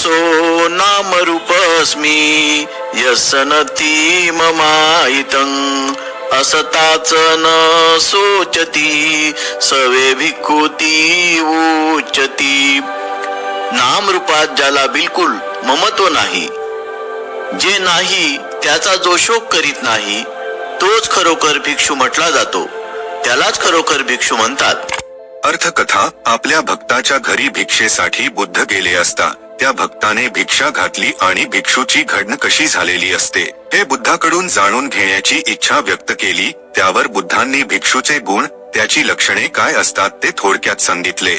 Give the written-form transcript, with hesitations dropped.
So नामरूपस्मि यस्सनति ममायितं असताच न सोचती सवे भिक्खुती उच्चती। नामरूपात ज्याला बिलकुल ममत्व नाही, जे नाही त्याचा जो शोक करीत नाही, तोच खरोखर भिक्षू म्हटला जातो, त्यालाच खरोखर भिक्षू म्हणतात। अर्थकथा। आपल्या भक्ताच्या घरी भिक्षेसाठी बुद्ध गेले असता त्या भक्ताने भिक्षा घातली आणि भिक्षूची घडण कशी झालेली असते हे बुद्धाकडून जाणून घेण्याची इच्छा व्यक्त केली। त्यावर बुद्धांनी भिक्षूचे गुण, त्याची लक्षणे काय असतात ते थोडक्यात सांगितले।